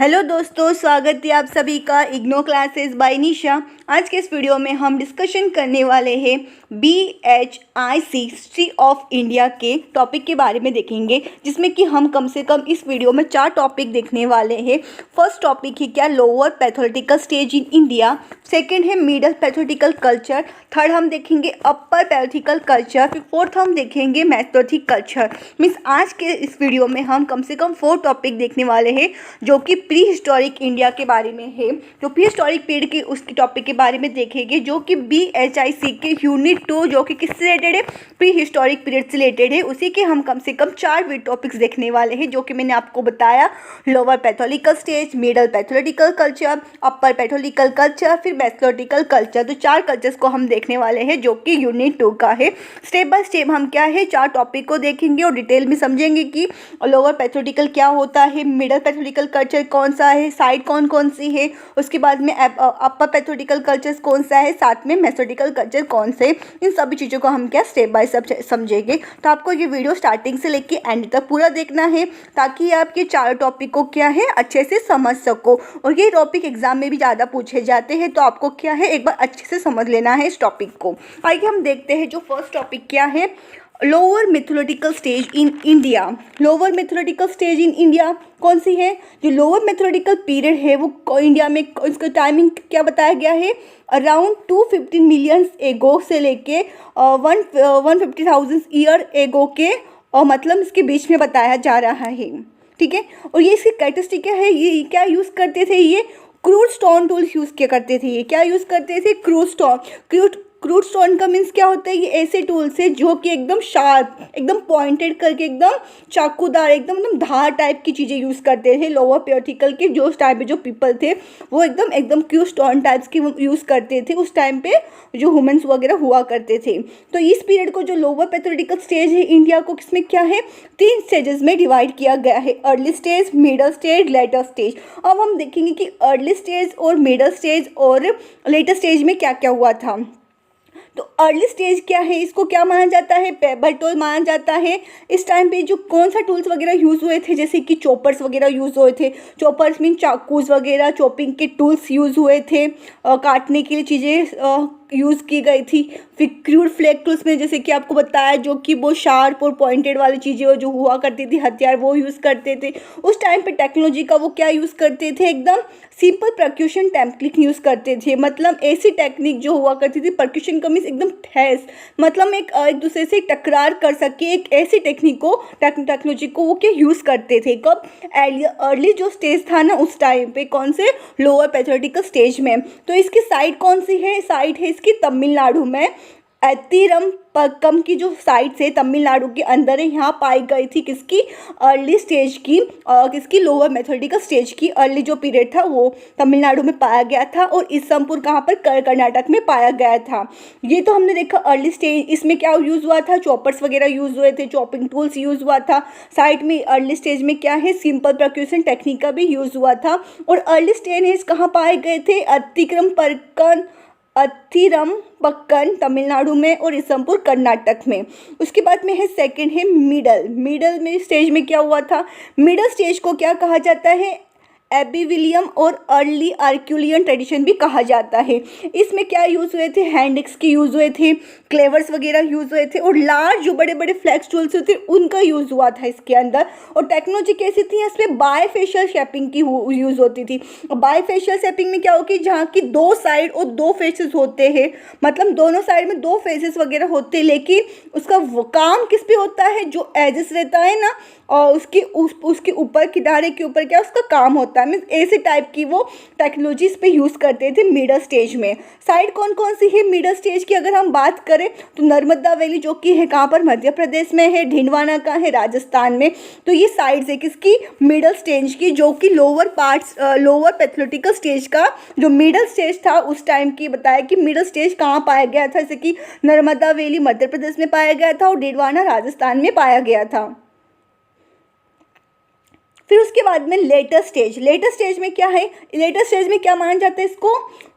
Hello दोस्तों, स्वागत है आप सभी का इग्नो क्लासेस बाय निशा। आज के इस वीडियो में हम डिस्कशन करने वाले हैं BHIC हिस्ट्री ऑफ इंडिया के टॉपिक के बारे में देखेंगे, जिसमें कि हम कम से कम इस वीडियो में 4 टॉपिक देखने वाले हैं। फर्स्ट टॉपिक है क्या lower pathological stage in India, second है मिडल पैथोलिटिकल कल्चर, थर्ड हम देखेंगे अपर पैथोलिटिकल कल्चर, फिर फोर्थ हम देखेंगे मेसोलिथिक कल्चर। मीन्स आज के इस वीडियो में हम कम से कम 4 टॉपिक देखने वाले हैं जो कि प्री हिस्टोरिक इंडिया के बारे में है। जो प्री हिस्टोरिक पीरियड के उसके टॉपिक के बारे में देखेंगे, जो कि BHIC के यूनिट 2 जो कि किससे रिलेटेड है, प्री हिस्टोरिक पीरियड से रिलेटेड है। उसी के हम कम से कम 4 टॉपिक्स देखने वाले हैं, जो कि मैंने आपको बताया। Lower pathological stage, middle pathological culture, अपर पैथोलिटिकल कल्चर, फिर मेसोलिथिकल कल्चर। तो 4 कल्चर्स को हम देखने वाले हैं जो कि यूनिट 2 का है। स्टेप बाय स्टेप हम क्या है 4 टॉपिक को देखेंगे और डिटेल में समझेंगे कि लोअर पैथोलिटिकल क्या होता है, मिडल पैथोलिटिकल कल्चर कौन सा है, साइड कौन कौन सी है, उसके बाद में अपर पैथोलिटिकल कल्चर कौन सा है, साथ में मेसोलिथिकल कल्चर कौन से। इन सभी चीज़ों को हम क्या स्टेप बाय स्टेप समझेंगे। तो आपको ये वीडियो स्टार्टिंग से लेके एंड तक पूरा देखना है, ताकि आप ये 4 टॉपिक को क्या है अच्छे से समझ सको। और ये टॉपिक एग्जाम में भी ज़्यादा पूछे जाते हैं, तो आपको क्या है एक बार अच्छे से समझ लेना है इस टॉपिक को। आइए हम देखते हैं जो फर्स्ट टॉपिक क्या है, lower mythological stage in India. Lower mythological stage in India कौन सी है? जो लोअर मिथोलॉजिकल पीरियड है वो इंडिया में इसका टाइमिंग क्या बताया गया है, अराउंड 215 मिलियन एगो से लेके 150,000 ईयर एगो के मतलब इसके बीच में बताया जा रहा है। ठीक है, और ये इसकी कैरेक्टरिस्टिक क्या है, ये क्या यूज़ करते थे, ये क्रूड स्टोन टूल्स यूज़ किया करते थे। ये क्या यूज़ करते थे, क्रूड स्टोन। क्रूड स्टोन का मीन्स क्या होता है, ये ऐसे टूल्स है जो कि एकदम शार्प, एकदम पॉइंटेड करके, एकदम चाकूदार, एकदम धार टाइप की चीज़ें यूज़ करते थे। लोअर पैथोलिटिकल के जो उस टाइम पे जो पीपल थे वो एकदम क्रूड स्टोन टाइप्स की यूज़ करते थे उस टाइम पे जो ह्यूमन्स वगैरह हुआ करते थे। तो इस पीरियड को जो लोअर पैथोलिटिकल स्टेज है इंडिया को किसमें क्या है 3 स्टेजेस में डिवाइड किया गया है, early stage, middle stage, later stage. अब हम देखेंगे कि अर्ली स्टेज और मिडल स्टेज और लेटर स्टेज में क्या क्या हुआ था। तो अर्ली स्टेज क्या है, इसको क्या माना जाता है, पेबल टूल माना जाता है। इस टाइम पे जो कौन सा टूल्स वगैरह यूज़ हुए थे, जैसे कि चॉपर्स वगैरह यूज़ हुए थे। चॉपर्स मीन चाकूज वगैरह, चॉपिंग के टूल्स यूज़ हुए थे, काटने के लिए चीज़ें यूज़ की गई थी। फिर क्रूड फ्लैग टूल्स में जैसे कि आपको बताया जो कि वो शार्प और पॉइंटेड वाली चीज़ें जो हुआ करती थी, हथियार वो यूज़ करते थे। उस टाइम पे टेक्नोलॉजी का वो क्या यूज़ करते थे, एकदम सिंपल परक्यूशन टेक्निक यूज़ करते थे। मतलब ऐसी टेक्निक जो हुआ करती थी, परक्यूशन का मीन्स एकदम ठेस, मतलब एक दूसरे से टकरार कर सके, एक ऐसी टेक्निक को टेक्नोलॉजी को वो क्या यूज़ करते थे। कब अर्ली जो स्टेज था ना उस टाइम पे, कौन से लोअर पैथोलिटिकल स्टेज में। तो इसकी साइड कौन सी है, साइड है इसकी तमिलनाडु में। एतिरम पक्कम की जो साइट से तमिलनाडु के अंदर है, यहाँ पाई गई थी किसकी अर्ली स्टेज की, किसकी लोअर मेथोडिकल स्टेज की। अर्ली जो पीरियड था वो तमिलनाडु में पाया गया था और इसमपुर कहाँ पर कर्नाटक में पाया गया था। ये तो हमने देखा अर्ली स्टेज। इसमें क्या यूज़ हुआ था, चॉपर्स वगैरह यूज़ हुए थे, चॉपिंग टूल्स यूज़ हुआ था। साइड में अर्ली स्टेज में क्या है, सिंपल परक्यूशन टेक्निक का भी यूज़ हुआ था। और अर्ली स्टेज कहाँ पाए गए थे, अथिरम पक्कन तमिलनाडु में और इसमपुर कर्नाटक में। उसके बाद में है सेकंड है मिडल में स्टेज में क्या हुआ था, मिडल स्टेज को क्या कहा जाता है, एबिविलियम और अर्ली आर्क्यूलियन ट्रेडिशन भी कहा जाता है। इसमें क्या यूज़ हुए थे, हैंड एक्स के यूज़ हुए थे, क्लेवर्स वगैरह यूज़ हुए थे और लार्ज जो बड़े बड़े फ्लैक्स टूल्स होते उनका यूज़ हुआ था इसके अंदर। और टेक्नोलॉजी कैसी थी, इसमें बायफेशियल शेपिंग की यूज़ होती थी। बायफेशियल शेपिंग में क्या होगी, जहाँ की 2 साइड और 2 फेसेस होते हैं, मतलब दोनों साइड में 2 फेसेस वगैरह होते हैं, लेकिन उसका काम किस पे होता है, जो एजेस रहता है ना और उसके ऊपर किनारे के ऊपर क्या उसका काम होता है। मीन्स ऐसे टाइप की वो टेक्नोलॉजी इस पे यूज़ करते थे मिडल स्टेज में। साइड कौन कौन सी है मिडल स्टेज की, अगर हम बात करें तो नर्मदा वैली जो कि है कहाँ पर, मध्य प्रदेश में है, ढिंडवाना का है राजस्थान में। तो ये साइड्स है किसकी, मिडल स्टेज की, जो कि लोअर पैथोलिटिकल स्टेज का जो मिडल स्टेज था उस टाइम की बताया कि मिडल स्टेज कहाँ पाया गया था, जैसे कि नर्मदा वैली मध्य प्रदेश में पाया गया था और ढिंडवाना राजस्थान में पाया गया था। फिर उसके बाद में लेटर स्टेज में क्या है, लेटर स्टेज में क्या माना जाता है, इसको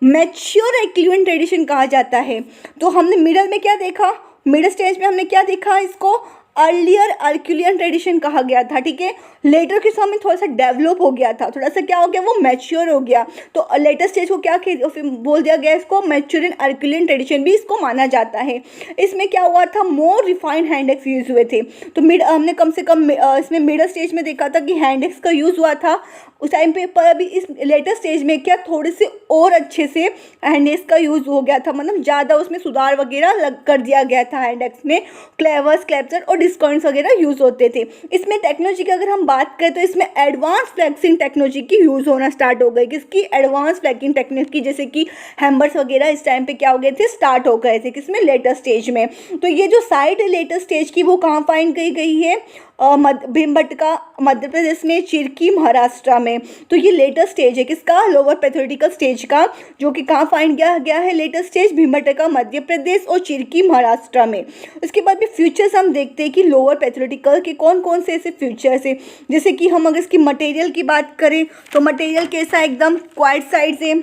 मैच्योर एक्लुएंट ट्रेडिशन कहा जाता है। तो हमने मिडल में क्या देखा, मिडल स्टेज में हमने क्या देखा, इसको अर्लियर अर्क्यूलियन ट्रेडिशन कहा गया था, ठीक है। लेटर के समय थोड़ा सा डेवलप हो गया था, थोड़ा सा क्या हो गया, वो मैच्योर हो गया। तो लेटेस्ट स्टेज को क्या बोल दिया गया, इसको मैच्योर एंड अर्क्यूलियन ट्रेडिशन भी इसको माना जाता है। इसमें क्या हुआ था, more refined hand axe use हुए थे। तो हमने कम से कम इसमें मिडल स्टेज में देखा था कि हैंड एक्स का यूज़ हुआ था उस टाइम पे, पर अभी इस लेटेस्ट स्टेज में क्या थोड़े से और अच्छे से हैंड एक्स का यूज़ हो गया था, मतलब ज़्यादा उसमें सुधार वगैरह कर दिया गया था। हैंड एक्स में क्लेवर्स, क्लैप्सर और डिस्कॉइंट्स वगैरह यूज़ होते थे। इसमें टेक्नोलॉजी की अगर हम बात करें तो इसमें एडवांस फ्लैक्सिंग टेक्नोलॉजी की यूज़ होना स्टार्ट हो गई। किसकी, एडवांस फ्लैक्सिंग टेक्नोलॉजी, जैसे कि हैमर्स वगैरह इस टाइम पे क्या हो गए थे, स्टार्ट हो गए थे। किसमें, लेटेस्ट स्टेज में। तो ये जो साइट है लेटेस्ट स्टेज की वो कहाँ फाइंड की गई है, भीमबटका मध्य प्रदेश में, चिरकी महाराष्ट्र में। तो ये लेटेस्ट स्टेज है किसका, लोअर पैथोलॉजिकल स्टेज का, जो कि कहाँ फाइंड किया गया है, लेटेस्ट स्टेज भीमबटका मध्य प्रदेश और चिरकी महाराष्ट्र में। उसके बाद भी फ्यूचर्स हम देखते हैं कि लोअर पैथोलॉजिकल के कौन कौन से ऐसे फ्यूचर्स है। जैसे कि हम अगर इसकी मटेरियल की बात करें तो मटेरियल कैसा, एकदम क्वार्ट साइड से,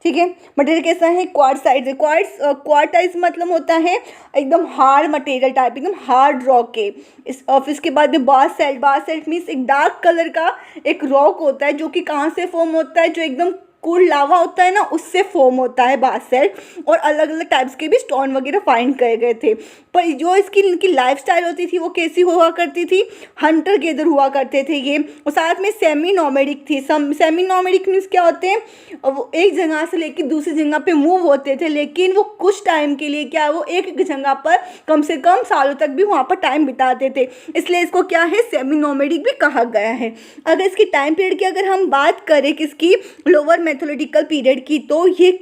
ठीक है। मटेरियल कैसा है, क्वार्ट साइड से। क्वार्टाइज मतलब होता है एकदम हार्ड मटेरियल टाइप, एकदम हार्ड रॉक के। फिर इसके बाद में बासल्ट मीन्स एक डार्क कलर का एक रॉक होता है, जो कि कहाँ से फॉर्म होता है, जो एकदम कूल लावा होता है ना, उससे फॉर्म होता है बासल्ट। और अलग अलग टाइप्स के भी स्टोन वगैरह फाइंड करे गए थे। पर जो इनकी लाइफ स्टाइल होती थी वो कैसी हुआ करती थी, हंटर गेदर हुआ करते थे ये। और साथ में सेमी नॉमेडिक थी। सेमी नॉमेडिक मीन्स क्या होते हैं, वो एक जगह से लेकर दूसरी जगह पे मूव होते थे, लेकिन वो कुछ टाइम के लिए क्या, वो एक जगह पर कम से कम सालों तक भी वहाँ पर टाइम बिताते थे, इसलिए इसको क्या है, सेमी नॉमेडिक भी कहा गया है। अगर इसकी टाइम पीरियड की अगर हम बात करें किसकी, लोअर मैथोलॉजिकल पीरियड की, तो ये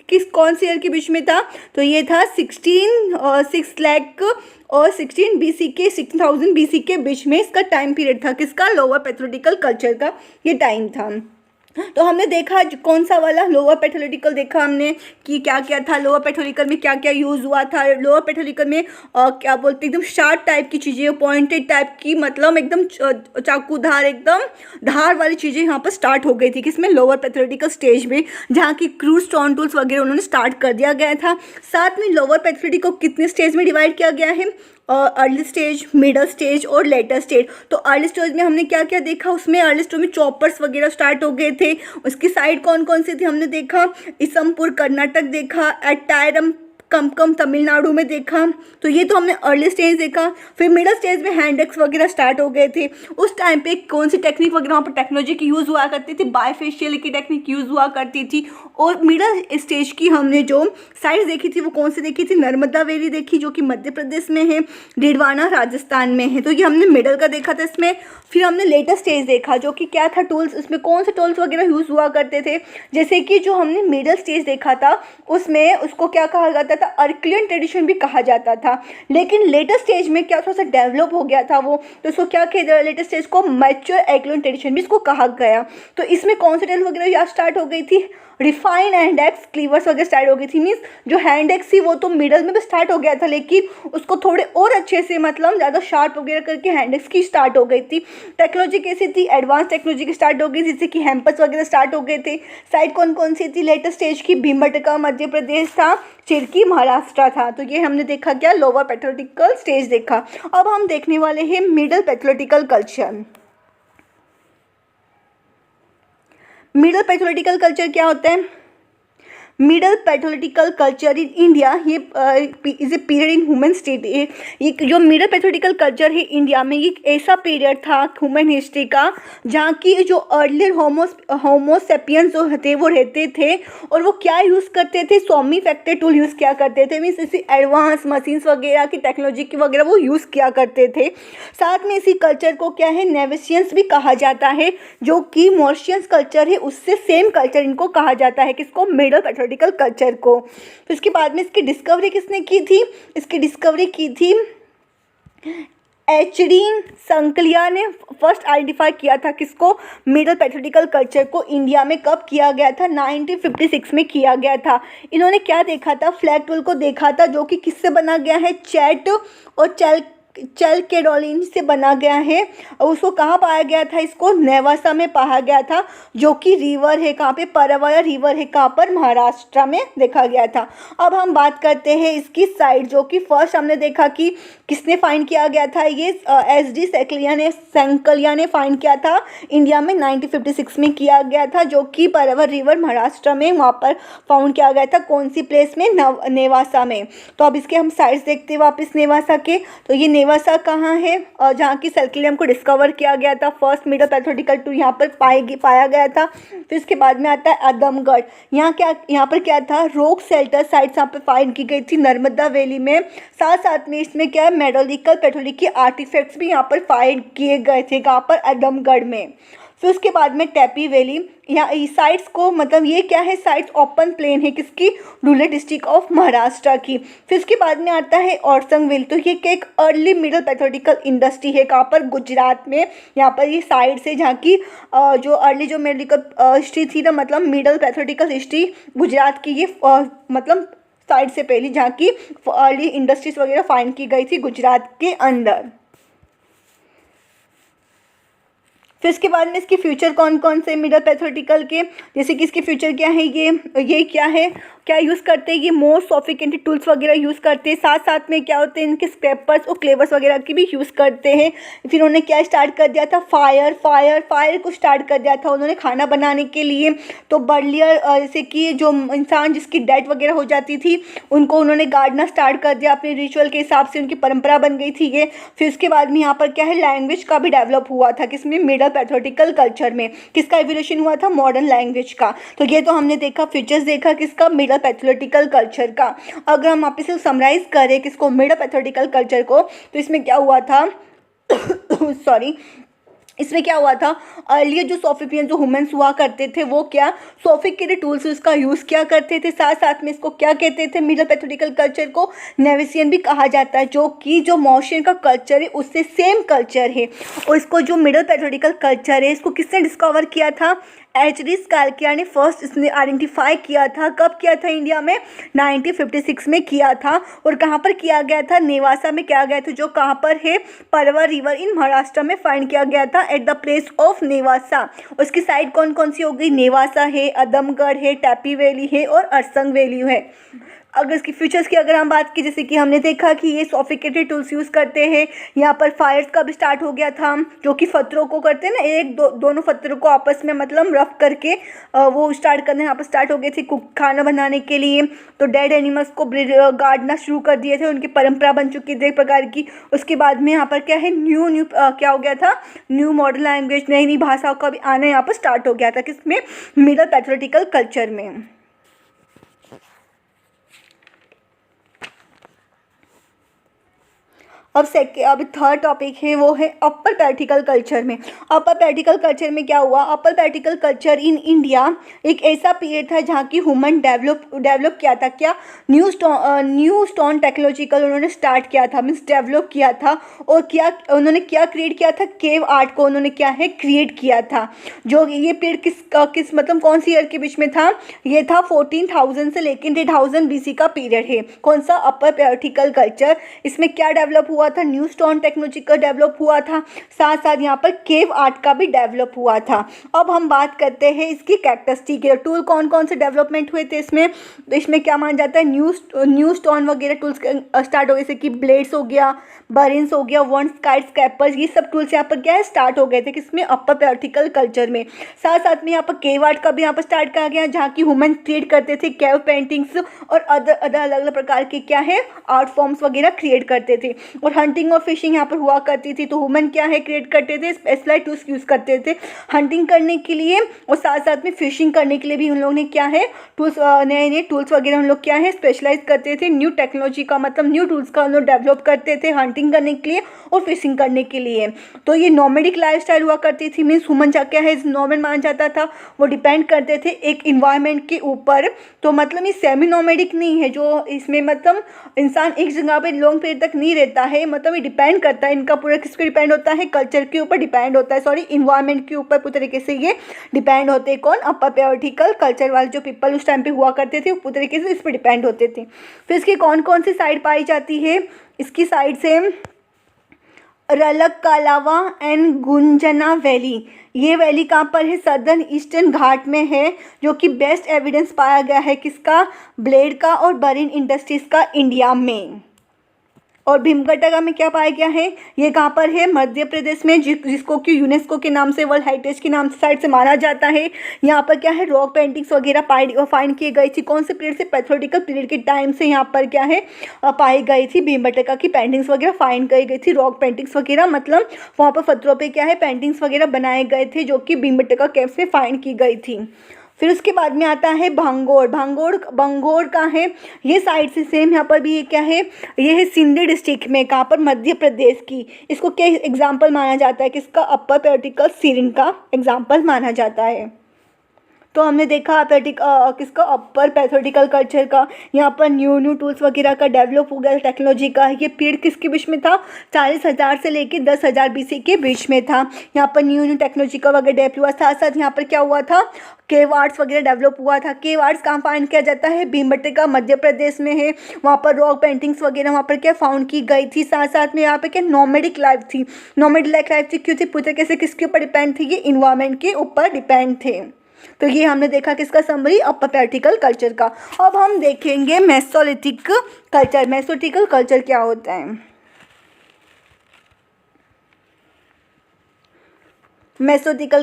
किस कौन से ईयर के बीच में था, तो ये था 6 लाख और 16 BC के 6000 BC के बीच में इसका टाइम पीरियड था। किसका, लोअर पैथोलॉजिकल कल्चर का ये टाइम था। तो हमने देखा कौन सा वाला, लोअर पैथोलॉजिकल देखा हमने कि क्या क्या था, लोअर पैथोलॉजिकल में क्या क्या यूज़ हुआ था। लोअर पैथोलॉजिकल में क्या बोलते हैं, एकदम शार्प टाइप की चीज़ें, पॉइंटेड टाइप की, मतलब एकदम चाकूधार, एकदम धार वाली चीज़ें यहाँ पर स्टार्ट हो गई थी। किसमें, लोअर पैथोलॉजिकल स्टेज में, जहाँ की क्रूज स्टोन टूल्स वगैरह उन्होंने स्टार्ट कर दिया गया था। साथ में लोअर पैथोलॉजिकल को कितने स्टेज में डिवाइड किया गया है, अर्ली स्टेज, मिडल स्टेज और लेटर स्टेज। तो अर्ली स्टेज में हमने क्या क्या देखा, उसमें अर्ली स्टेज में चॉपर्स वगैरह स्टार्ट हो गए थे। उसकी साइड कौन कौन सी थी हमने देखा, इसमपुर कर्नाटक देखा, एटायरम कम तमिलनाडु में देखा। तो ये तो हमने अर्ली स्टेज देखा। फिर मिडल स्टेज में हैंड एक्स वगैरह स्टार्ट हो गए थे। उस टाइम पे कौन सी टेक्निक वगैरह वहाँ पर टेक्नोलॉजी की यूज़ हुआ करती थी, बायफेशियल की टेक्निक यूज़ हुआ करती थी। और मिडल स्टेज की हमने जो साइड्स देखी थी वो कौन सी देखी थी, नर्मदा वैली देखी, जो कि मध्य प्रदेश में है, डिडवाना राजस्थान में है। तो ये हमने मिडल का देखा था इसमें। फिर हमने लेटेस्ट स्टेज देखा, जो कि क्या था, टूल्स, उसमें कौन से टूल्स वगैरह यूज़ हुआ करते थे। जैसे कि जो हमने मिडल स्टेज देखा था उसमें उसको क्या कहा जाता था, अर्क्यूलियन ट्रेडिशन भी कहा जाता था। लेकिन लेटेस्ट स्टेज में क्या थोड़ा सा डेवलप हो गया था वो, तो इसको क्या किया, लेटेस्ट स्टेज को मैच्योर अर्क्यूलियन ट्रेडिशन भी इसको कहा गया। तो इसमें कौन से टेल वगैरह याद स्टार्ट हो गई थी, रिफाइन हैंड एक्स, क्लीवर्स वगैरह स्टार्ट हो गई थी। मीन्स जो हैंड एक्स थी वो तो मिडल में भी स्टार्ट हो गया था, लेकिन उसको थोड़े और अच्छे से, मतलब ज़्यादा शार्प वगैरह करके हैंड एक्स की स्टार्ट हो गई थी। टेक्नोलॉजी कैसी थी, एडवांस टेक्नोलॉजी की स्टार्ट हो गई, जैसे कि हैम्पर्स वगैरह स्टार्ट हो गए थे। साइड कौन कौन सी थी, लेटेस्ट स्टेज की भीमबटका मध्य प्रदेश था, चिरकी महाराष्ट्र था। तो ये हमने देखा क्या, लोअर पैथोलॉजिकल स्टेज देखा। अब हम देखने वाले हैं middle pathological culture. Middle pathological culture क्या होता है, middle pathological culture in India, ये is a period in human state. ये जो मिडल पैथोलॉजिकल कल्चर है इंडिया में, ये एक ऐसा पीरियड था ह्यूमन हिस्ट्री का जहाँ की जो अर्लियर होमोसेपियंस जो थे वो रहते थे, और वो क्या यूज़ करते थे, स्वामी फैक्टर टूल यूज़ किया करते थे। मीन्स इसी एडवांस मशीन्स वगैरह की टेक्नोलॉजी की वगैरह वो यूज़ किया करते थे। साथ में इसी कल्चर को क्या है, नेवेशियंस भी कहा जाता है, जो कि मॉरिशियस कल्चर है उससे सेम कल्चर इनको कहा जाता है। किसको, मिडल पैथोलॉजिकल कल्चर को। फिर इसके बाद में इसकी डिस्कवरी किसने की थी, इसकी डिस्कवरी की थी HD संकलिया ने फर्स्ट आइडेंटिफाई किया था। किसको, मिडल पैथोलॉजिकल कल्चर को। इंडिया में कब किया गया था, 1956 में किया गया था। इन्होंने क्या देखा था, फ्लैग टूल को देखा था, जो कि किससे बना गया है, चैट और चैलकेडोलिन से बना गया है। और उसको कहाँ पाया गया था, इसको नेवासा में पाया गया था, जो कि रिवर है कहाँ पे, परवाया रिवर है कहाँ पर, महाराष्ट्र में देखा गया था। अब हम बात करते हैं इसकी साइट, जो कि फर्स्ट हमने देखा कि किसने फाइंड किया गया था, ये एस.डी. सैंकलिया ने फाइंड किया था इंडिया में 1956 में किया गया था, जो कि परवर रिवर महाराष्ट्र में वहाँ पर फाउंड किया गया था। कौन सी प्लेस में, नेवासा में। तो अब इसके हम साइट्स देखते हैं वापस नेवासा के। तो ये नेवासा कहाँ है, जहाँ की सैंकलियम को डिस्कवर किया गया था, फर्स्ट मिडल पैथोटिकल टू यहाँ पर पाया गया था। फिर इसके बाद में आता है आदमगढ़। यहाँ पर क्या था, रॉक शेल्टर साइट्स यहाँ पर फाइंड की गई थी नर्मदा वैली में। साथ साथ में इसमें क्या है, मेडोलिकल पेट्रोलिक आर्टिफैक्ट्स भी यहाँ पर फाइंड किए गए थे, कहाँ पर, आदमगढ़ में। फिर उसके बाद में टैपी वैली, यहाँ साइट्स को मतलब ये क्या है, साइट्स ओपन प्लेन है किसकी, रूरल डिस्ट्रिक्ट ऑफ महाराष्ट्र की। फिर उसके बाद में आता है औरसंग वैली। तो ये एक अर्ली मिडल पैथोटिकल इंडस्ट्री है, कहाँ पर, गुजरात में। यहाँ पर ये साइट्स है जहाँ की जो अर्ली जो मेडिकल हिस्ट्री थी ना, मतलब मिडल पैथोटिकल हिस्ट्री गुजरात की, ये मतलब साइड से पहली जहाँ की अर्ली इंडस्ट्रीज वगैरह फाइंड की गई थी गुजरात के अंदर। फिर इसके बाद में इसके फ्यूचर कौन कौन से मिडल पैथोटिकल के, जैसे कि इसके फ्यूचर क्या है, ये क्या है, क्या यूज़ करते हैं, ये मोर सोफिकेटेड टूल्स वगैरह यूज़ करते हैं। साथ साथ में क्या होते हैं, इनके स्क्रैपर्स और क्लेवर्स वगैरह की भी यूज़ करते हैं। फिर उन्होंने क्या स्टार्ट कर दिया था, फायर को स्टार्ट कर दिया था उन्होंने खाना बनाने के लिए। तो बर्लियर जैसे कि जो इंसान जिसकी डेथ वगैरह हो जाती थी, उनको उन्होंने गाड़ना स्टार्ट कर दिया अपने रिचुअल के हिसाब से, उनकी परंपरा बन गई थी ये। फिर उसके बाद में यहाँ पर क्या है, लैंग्वेज का भी डेवलप हुआ था, किसमें, मिडल पैथोटिकल कल्चर में। किसका एवोल्यूशन हुआ था, मॉडर्न लैंग्वेज का। तो ये तो हमने देखा, फीचर्स देखा किसका, मिडल पैथोटिकल कल्चर का। अगर हम आप इसे समराइज करें किसको, मिडल पैथोटिकल कल्चर को, तो इसमें क्या हुआ था सॉरी इसमें क्या हुआ था, अर्लियर जो सोफिपियन जो ह्यूमंस हुआ करते थे, वो क्या सोफिकेटेड टूल्स उसका यूज़ किया करते थे। साथ साथ में इसको क्या कहते थे, मिडल पैथोटिकल कल्चर को नेविसियन भी कहा जाता है, जो कि जो मॉरिशियन का कल्चर है उससे सेम कल्चर है। और इसको जो मिडल पैथोटिकल कल्चर है, इसको किसने डिस्कवर किया था, एच.डी. स्कैल्किया ने फर्स्ट इसने आइडेंटिफाई किया था। कब किया था, इंडिया में 1956 में किया था। और कहाँ पर किया गया था, नेवासा में किया गया था, जो कहाँ पर है, परवा रिवर इन महाराष्ट्र में फाइंड किया गया था at the place of Nevasa. उसकी साइड कौन कौन सी हो गई, नेवासा है, आदमगढ़ है, टैपी वैली है और अरसंग वैली है। अगर इसकी फीचर्स की अगर हम बात की, जैसे कि हमने देखा कि ये सोफिकेटेड टूल्स यूज़ करते हैं। यहाँ पर फायर्स का भी स्टार्ट हो गया था, जो कि पत्थरों को करते हैं ना, दोनों पत्थरों को आपस में मतलब रफ करके वो स्टार्ट करने यहाँ पर स्टार्ट हो गए थे खाना बनाने के लिए। तो डेड एनिमल्स को गाड़ना शुरू कर दिए थे, उनकी परंपरा बन चुकी थी एक प्रकार की। उसके बाद में यहाँ पर क्या है, न्यू क्या हो गया था, न्यू मॉडर्न लैंग्वेज, नई नई भाषाओं का भी आना यहाँ पर स्टार्ट हो गया था, किसमें, मिडल पैथोटिकल कल्चर में। अब थर्ड टॉपिक है, वो है अपर पैथिकल कल्चर में। अपर पैथिकल कल्चर में क्या हुआ, अपर पैथिकल कल्चर इन इंडिया एक ऐसा पीरियड था जहाँ की ह्यूमन डेवलप किया था, क्या, न्यू स्टोन टेक्नोलॉजिकल उन्होंने स्टार्ट किया था, मीन्स डेवलप किया था। और क्या उन्होंने क्या क्रिएट किया था, केव आर्ट को उन्होंने क्या है, क्रिएट किया था। जो ये पीरियड किस मतलब कौन सी ईयर के बीच में था, ये था 14,000 से लेकर 10,000 BC का पीरियड है। कौन सा, अपर पैथिकल कल्चर। इसमें क्या डेवलप हुआ था, न्यू स्टोन टेक्नोलॉजी का डेवलप हुआ था, साथ साथ यहाँ पर केव आर्ट का भी डेवलप हुआ था। अब हम बात करते हैं इसकी कैरेक्टरिस्टिक के टूल कौन कौन से डेवलपमेंट हुए थे इसमें। तो इसमें क्या माना जाता है, न्यू स्टोन वगैरह टूल्स स्टार्ट हो गए, जैसे कि ब्लेड्स हो गया, बरिन्स हो गया, वन स्काइट स्क्रैपर्स, ये सब टूल्स यहाँ पर क्या है, स्टार्ट हो गए थे, किसमें, अपर पैथिकल कल्चर में। साथ साथ में यहाँ पर केव आर्ट का भी यहाँ पर स्टार्ट किया गया, जहाँ की ह्यूमन क्रिएट करते थे केव पेंटिंग्स और अदर अलग अलग प्रकार के क्या है, आर्ट फॉर्म्स वगैरह क्रिएट करते थे। और हंटिंग और फिशिंग यहाँ पर हुआ करती थी, तो ह्यूमन क्या है, क्रिएट करते थे, स्पेशलाइज्ड टूल्स यूज़ करते थे हंटिंग करने के लिए, और साथ साथ में फिशिंग करने के लिए भी उन लोगों ने क्या है, टूल्स, नए नए टूल्स वगैरह उन लोग क्या है, स्पेशलाइज करते थे। न्यू टेक्नोलॉजी का मतलब न्यू टूल्स का उन लोग डेवलप करते थे हंटिंग करने के लिए और फिशिंग करने के लिए। तो ये नॉमेडिक लाइफस्टाइल हुआ करती थी, मीन्स ह्यूमन क्या है, नॉर्मल माना जाता था, वो डिपेंड करते थे एक इन्वायरमेंट के ऊपर। तो मतलब ये सेमी नॉमेडिक नहीं है, जो इसमें मतलब इंसान एक जगह पे लॉन्ग पीरियड तक नहीं रहता है, मतलब ये डिपेंड करता है, इनका पूरा किस पे डिपेंड होता है, कल्चर के ऊपर डिपेंड होता है, सॉरी इन्वायरमेंट के ऊपर पूरी तरीके से ये डिपेंड होते हैं। कौन, अपर पैथिकल कल्चर वाले जो पीपल उस टाइम पे हुआ करते थे, पूरी तरीके से इस पर डिपेंड होते थे। फिर इसकी कौन कौन सी साइड पाई जाती है, इसकी साइड से रलकलावा एंड गुंजना वैली। ये वैली कहाँ पर है? सदर्न ईस्टर्न घाट में है, जो कि बेस्ट एविडेंस पाया गया है किसका? ब्लेड का और बरीन इंडस्ट्रीज का इंडिया में। और भीमगढ़ में क्या पाया गया है? ये कहाँ पर है? मध्य प्रदेश में, जिसको कि यूनेस्को के नाम से, वर्ल्ड हेरिटेज के नाम से साइट से माना जाता है। यहाँ पर क्या है? रॉक पेंटिंग्स वगैरह फाइंड की गई थी। कौन से पीरियड से? पैथोलॉजिकल पीरियड के टाइम से यहाँ पर क्या है पाई गई थी। भीमबटका की पेंटिंग्स वगैरह फाइंड की गई थी। रॉक पेंटिंग्स वगैरह मतलब वहाँ पर पत्थरों पर क्या है पेंटिंग्स वगैरह बनाए गए थे, जो कि भीमबटका केव्स में फाइंड की गई थी। फिर उसके बाद में आता है भांगोड़। भंगोड़ कहाँ है? ये साइड से सेम यहाँ पर भी ये क्या है? ये है सिंधी डिस्ट्रिक्ट में। कहाँ पर? मध्य प्रदेश की। इसको क्या एग्जाम्पल माना जाता है? किसका? अपर पैराटिकल सीरीन का एग्जाम्पल माना जाता है। तो हमने देखा किसका? अपर पैथोलॉजिकल कल्चर का। यहाँ पर न्यू टूल्स वगैरह का डेवलप हो गया, टेक्नोलॉजी का। ये पीरियड किसके बीच में था? 40,000 से लेकर 10,000 BC के बीच में था। यहाँ पर न्यू टेक्नोलॉजी का वगैरह डेवलप हुआ। साथ साथ यहाँ पर क्या हुआ था? केव आर्ट्स वगैरह डेवलप हुआ था। केव आर्ट्स कहाँ फाइंड किया जाता है? भीमबटका मध्य प्रदेश में है। वहाँ पर रॉक पेंटिंग्स वगैरह वहाँ पर क्या फाउंड की गई थी। साथ साथ में यहाँ पे क्या नोमैडिक लाइफ थी। नोमैडिक लाइफ थी क्यों थी? पूरी तरीके से किसके ऊपर डिपेंड थी? ये इन्वायरमेंट के ऊपर डिपेंड थे। तो ये हमने देखा किसका? समरी अपर पैराटिकल कल्चर का। अब हम देखेंगे मेसोलिथिक कल्चर। मेसोलिथिकल कल्चर क्या होता है? मेसोलिथिकल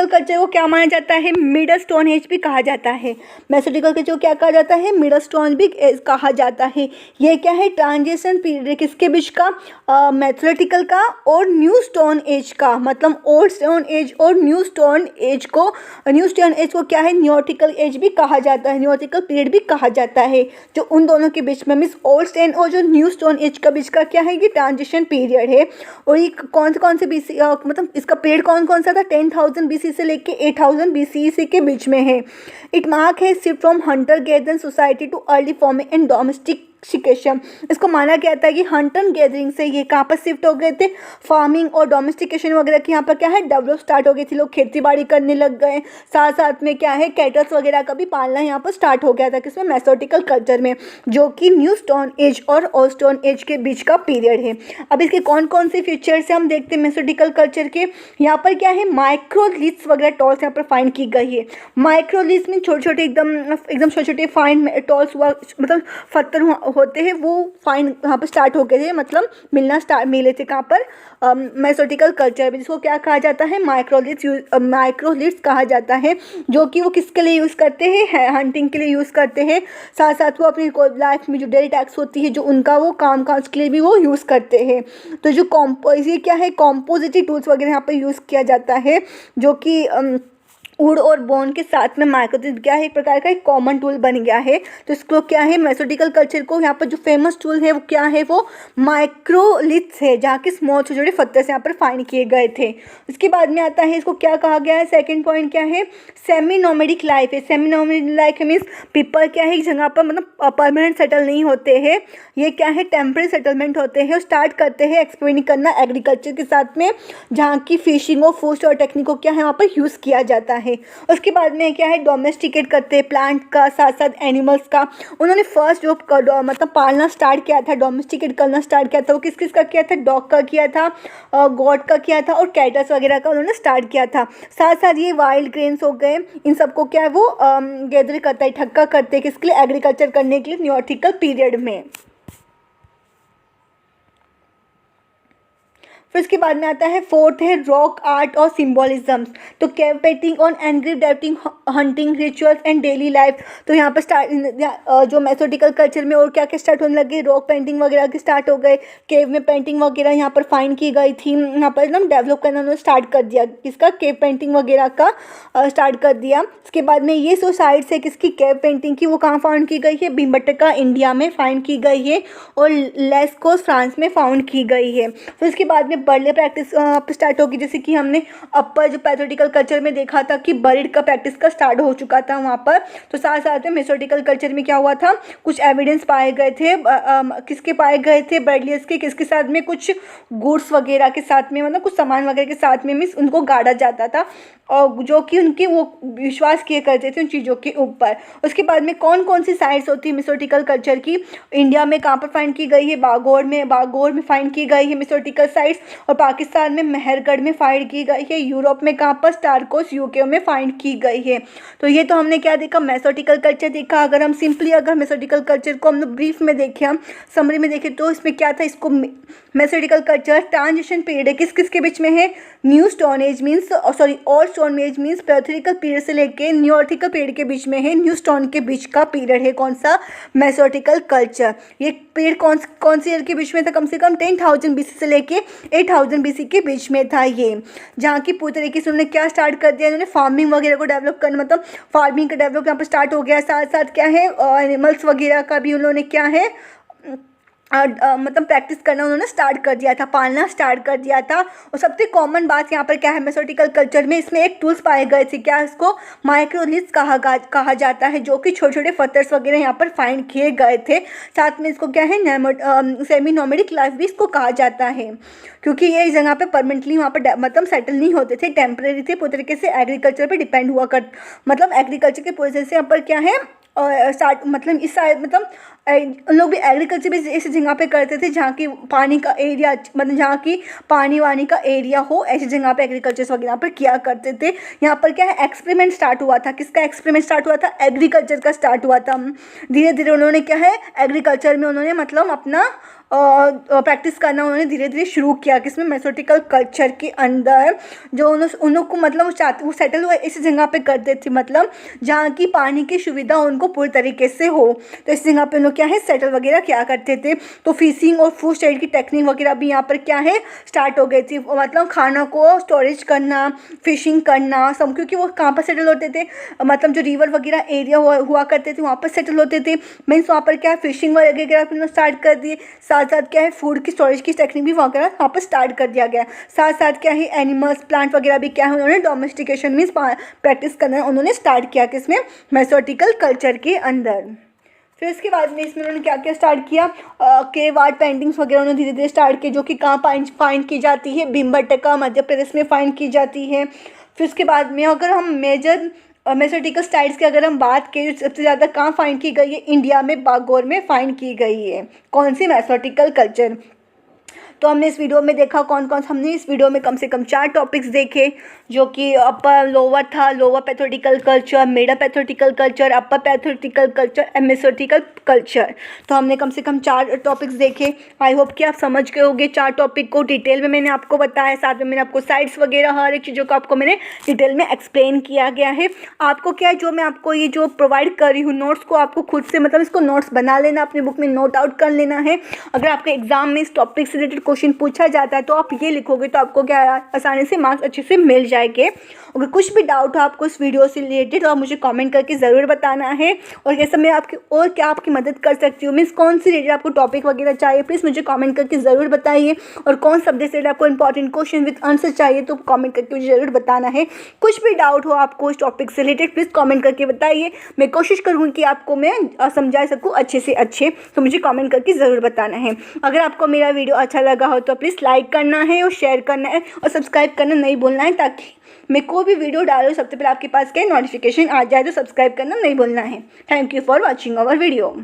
कल्चर को क्या माना जाता है? मिडल स्टोन एज भी कहा जाता है। मेसोलिथिकल कल्चर को क्या कहा जाता है? मिडल स्टोन भी कहा जाता है। ये क्या है? ट्रांजिशन पीरियड किसके बीच का? मेसोलिथिकल का और न्यू स्टोन एज का। मतलब ओल्ड स्टोन एज और न्यू स्टोन एज को क्या है? न्यूलिथिकल एज भी कहा जाता है, न्यूलिथिकल पीरियड भी कहा जाता है। जो उन दोनों के बीच में मीन्स ओल्ड स्टोन और जो न्यू स्टोन एज का बीच का क्या है? ये ट्रांजिशन पीरियड है। और ये कौन से बीसी मतलब इसका पीरियड कौन सा था? 10,000 BC से लेके 8,000 BC के बीच में है। इट मार्क है shift from hunter gather society to early farming and domestication. इसको माना गया था कि हंटर गैदरिंग से ये कहाँ पर शिफ्ट हो गए थे? फार्मिंग और डोमेस्टिकेशन वगैरह की यहाँ पर क्या है? डेवलप स्टार्ट हो गई थी। लोग खेती बाड़ी करने लग गए। साथ साथ में क्या है? कैटल्स वगैरह का भी पालना यहाँ पर स्टार्ट हो गया था। किसमें? मेसोलिथिकल कल्चर में, जो कि न्यू स्टोन एज और ओल्ड स्टोन एज के बीच का पीरियड है। अब इसके कौन कौन से फीचर्स है हम देखते हैं मेसोलिथिकल कल्चर के। यहाँ पर क्या है? माइक्रोलिथ्स वगैरह टॉल्स यहाँ पर फाइंड की गई है। माइक्रोलिथ्स में छोटे छोटे एकदम छोटे छोटे फाइंड टॉल्स हुआ, मतलब पत्थर होते हैं, वो फाइन यहाँ पर स्टार्ट हो गए थे, मतलब मिले थे कहाँ पर? मेसोलिथिकल कल्चर में, जिसको क्या कहा जाता है? माइक्रोलिथ्स कहा जाता है। जो कि वो किसके लिए यूज़ करते हैं? हंटिंग के लिए यूज़ करते हैं। साथ साथ वो अपनी लाइफ में जो डेली टैक्स होती है, जो उनका वो काम काज के लिए भी वो यूज़ करते हैं। तो जो ये क्या है? कॉम्पोजिटिव टूल्स वगैरह यहाँ पर यूज़ किया जाता है, जो कि वुड और बोन के साथ में माइक्रोलिथ क्या है? एक प्रकार का एक कॉमन टूल बन गया है। तो इसको क्या है? मेसोलिथिकल कल्चर को यहाँ पर जो फेमस टूल है वो क्या है? वो माइक्रोलिथ्स है, जहाँ के स्मॉल छोटे छोटे पत्थर से यहाँ पर फाइंड किए गए थे। उसके बाद में आता है, इसको क्या कहा गया है? सेकंड पॉइंट क्या है? सेमी नोमैडिक लाइफ है। Semi nomadic life means people क्या है? एक जगह पर मतलब परमानेंट सेटल नहीं होते हैं। ये क्या है? टेम्परेरी सेटलमेंट होते हैं और स्टार्ट करते हैं एक्सपेरिमेंट करना एग्रीकल्चर के साथ में, जहाँ की फिशिंग और फूड और टेक्निक को क्या है वहाँ पर यूज़ किया जाता है। उसके बाद में क्या है? डोमेस्टिकेट करते हैं प्लांट का, साथ साथ एनिमल्स का। उन्होंने फर्स्ट जो मतलब पालना स्टार्ट किया था, डोमेस्टिकेट करना स्टार्ट किया था, वो किस किस का किया था? डॉग का किया था, गॉट का किया था और कैटल्स वगैरह का उन्होंने स्टार्ट किया था। साथ साथ ये वाइल्ड ग्रेन्स हो गए, इन सबको क्या है वो गैदर करता है, इकट्ठा करते हैं, किसके लिए? एग्रीकल्चर करने के लिए न्यूलिथिकल पीरियड में। फिर उसके बाद में आता है फोर्थ है रॉक आर्ट और सिम्बोलिज्म। तो cave painting on engrave dating hunting rituals and daily life. तो यहाँ पर जो मेसोलिथिकल कल्चर में और क्या क्या स्टार्ट होने लगे? रॉक पेंटिंग वगैरह के स्टार्ट हो गए। केव में पेंटिंग वगैरह यहाँ पर फाइंड की गई थी। यहाँ पर एकदम डेवलप करना उन्होंने स्टार्ट कर दिया, किसका? केव पेंटिंग वगैरह का स्टार्ट कर दिया। उसके बाद में ये जो साइट्स है किसकी? केव पेंटिंग की, वो कहाँ फाउंड की गई है? भीमबटका इंडिया में फाइंड की गई है और लेस्कोस फ्रांस में फाउंड की गई है। फिर उसके बाद में बर्ले प्रैक्टिस स्टार्ट होगी, जैसे कि हमने अपर जो पैथोटिकल कल्चर में देखा था कि बरिड का प्रैक्टिस का स्टार्ट हो चुका था वहाँ पर। तो साथ साथ में मेसोटिकल कल्चर में क्या हुआ था, कुछ एविडेंस पाए गए थे, किसके पाए गए थे, बर्लियस के, किसके साथ में, कुछ गुड्स वगैरह के साथ में, मतलब कुछ सामान वगैरह के साथ में मीन्स उनको गाड़ा जाता था, और जो कि उनके वो विश्वास किए करते थे उन चीज़ों के ऊपर। उसके बाद में कौन कौन सी साइट्स होती है मेसोटिकल कल्चर की, इंडिया में कहाँ पर फाइंड की गई है, बागोर में फाइंड की गई है मेसोटिकल साइट्स, और पाकिस्तान में मेहरगढ़ में फाइंड की गई है, यूरोप में कहाँ पर, स्टारकोस यूके में फाइंड की गई है। तो ये तो हमने क्या देखा, मेसोटिकल कल्चर देखा। अगर हम सिंपली अगर मेसोटिकल कल्चर को हम ब्रीफ में देखें, हम समरी में देखें, तो इसमें क्या था, इसको मेसोटिकल कल्चर ट्रांजिशन पीरियड है, किस किस के बीच में है, new stone age means old stone age means palaeolithic period से लेके न्यूआर्थिकल पीरियड के बीच में है, न्यू स्टोन के बीच का पीरियड है कौन सा, मेसोटिकल कल्चर। ये पीरियड कौन सी ईयर के बीच में था, कम से कम 10,000 BC से लेके 8,000 BC के बीच में था ये, जहाँ की पूरी तरीके से उन्होंने क्या स्टार्ट कर दिया, उन्होंने फार्मिंग वगैरह को डेवलप करना, मतलब फार्मिंग का डेवलप यहाँ पर स्टार्ट हो गया। साथ साथ क्या है, एनिमल्स वगैरह का भी उन्होंने क्या है मतलब प्रैक्टिस करना उन्होंने स्टार्ट कर दिया था, पालना स्टार्ट कर दिया था। और सबसे कॉमन बात यहाँ पर क्या है मेसोटिकल कल्चर में, इसमें एक टूल्स पाए गए थे, क्या इसको माइक्रोलिथ्स कहा जाता है, जो कि छोटे छोटे पत्थर्स वगैरह यहाँ पर फाइंड किए गए थे। साथ में इसको क्या है, सेमी नोमैडिक लाइफ भी इसको कहा जाता है, क्योंकि ये इस जगह पे परमानेंटली वहाँ पर मतलब सेटल नहीं होते थे, टेम्परेरी थे, पूरी तरीके से एग्रीकल्चर पर डिपेंड हुआ कर, मतलब एग्रीकल्चर के प्रोसेस से यहाँ पर क्या है स्टार्ट, मतलब इस साइड मतलब उन लोग भी एग्रीकल्चर भी ऐसी जगह पे करते थे जहाँ की पानी का एरिया, मतलब जहाँ की पानी वानी का एरिया हो, ऐसी जगह पे एग्रीकल्चर वगैरह पर किया करते थे। यहाँ पर क्या है, एक्सपेरिमेंट स्टार्ट हुआ था, किसका एक्सपेरिमेंट स्टार्ट हुआ था, एग्रीकल्चर का स्टार्ट हुआ था। धीरे धीरे उन्होंने क्या है, एग्रीकल्चर में उन्होंने मतलब अपना प्रैक्टिस करना उन्होंने धीरे धीरे शुरू किया, किसमें मेसोटिकल कल्चर के अंदर। जो उन लोग को मतलब वो सेटल हुए इस जगह पे करते थे, मतलब जहाँ की पानी की सुविधा उनको पूरी तरीके से हो, तो इस जगह पे उन लोग क्या है सेटल वगैरह क्या करते थे। तो फिशिंग और फूड स्टाइल की टेक्निक वगैरह भी यहाँ पर क्या है स्टार्ट हो गई थी, मतलब खाना को स्टोरेज करना, फिशिंग करना सब, क्योंकि वो कहाँ पर सेटल होते थे, मतलब जो रिवर वगैरह एरिया हुआ करते थे वहाँ पर सेटल होते थे। मीन्स वहाँ पर क्या है फिशिंग वगैरह स्टार्ट कर दिए। साथ साथ क्या है फूड की स्टोरेज की टेक्निक भी वहाँ पर स्टार्ट कर दिया गया। साथ साथ क्या है एनिमल्स प्लांट वगैरह भी क्या है उन्होंने डोमेस्टिकेशन मीन्स प्रैक्टिस करना उन्होंने स्टार्ट किया, किसमें मेसोटिकल कल्चर के अंदर। फिर इसके बाद में इसमें उन्होंने क्या क्या स्टार्ट किया, केव आर्ट पेंटिंग्स वगैरह उन्होंने धीरे धीरे स्टार्ट की, जो कि कहाँ फाइंड की जाती है, भीमबेटका मध्य प्रदेश में फाइंड की जाती है। फिर उसके बाद में अगर हम मेजर मेसोटिकल स्टाइल्स की अगर हम बात करें, सबसे ज़्यादा कहाँ फाइंड की गई है, इंडिया में बागोर में फाइंड की गई है। कौन सी, मेसोटिकल कल्चर। तो हमने इस वीडियो में देखा कौन कौन, हमने इस वीडियो में कम से कम 4 टॉपिक्स देखे, जो कि अपर लोअर था, lower palaeolithic culture, middle palaeolithic culture, upper palaeolithic culture and mesolithic culture. तो हमने कम से कम 4 टॉपिक्स देखे। आई होप कि आप समझ गए होंगे 4 टॉपिक को डिटेल में मैंने आपको बताया, साथ में मैंने आपको साइट्स वगैरह हर एक चीज़ों को आपको मैंने डिटेल में एक्सप्लेन किया गया है। आपको क्या है, जो मैं आपको ये जो प्रोवाइड कर रही हूँ नोट्स को आपको खुद से मतलब इसको नोट्स बना लेना, अपनी बुक में नोट आउट कर लेना है। अगर आपके एग्जाम में इस टॉपिक से रिलेटेड क्वेश्चन पूछा जाता है तो आप ये लिखोगे तो आपको क्या आसानी से मार्क्स अच्छे से मिल जाएंगे। अगर कुछ भी डाउट हो आपको इस वीडियो से रिलेटेड तो आप मुझे कमेंट करके ज़रूर बताना है, और कैसे मैं आपकी और क्या आपकी मदद कर सकती हूँ, मीन्स कौन सी रिलेटेड आपको टॉपिक वगैरह चाहिए प्लीज़ मुझे कमेंट करके ज़रूर बताइए, और कौन सब्जेक्ट से आपको इंपॉर्टेंट क्वेश्चन विद आंसर चाहिए तो कमेंट करके मुझे ज़रूर बताना है। कुछ भी डाउट हो आपको इस टॉपिक से रिलेटेड प्लीज़ कमेंट करके बताइए, मैं कोशिश करूँगी कि आपको मैं समझा सकूँ अच्छे से अच्छे, तो मुझे कमेंट करके ज़रूर बताना है। अगर आपको मेरा वीडियो अच्छा लगा हो तो प्लीज़ लाइक करना है और शेयर करना है और सब्सक्राइब करना नहीं भूलना है, ताकि मैं कोई भी वीडियो डालूँ सबसे पहले आपके पास क्या नोटिफिकेशन आ जाए, तो सब्सक्राइब करना नहीं भूलना है। Thank you for watching our video.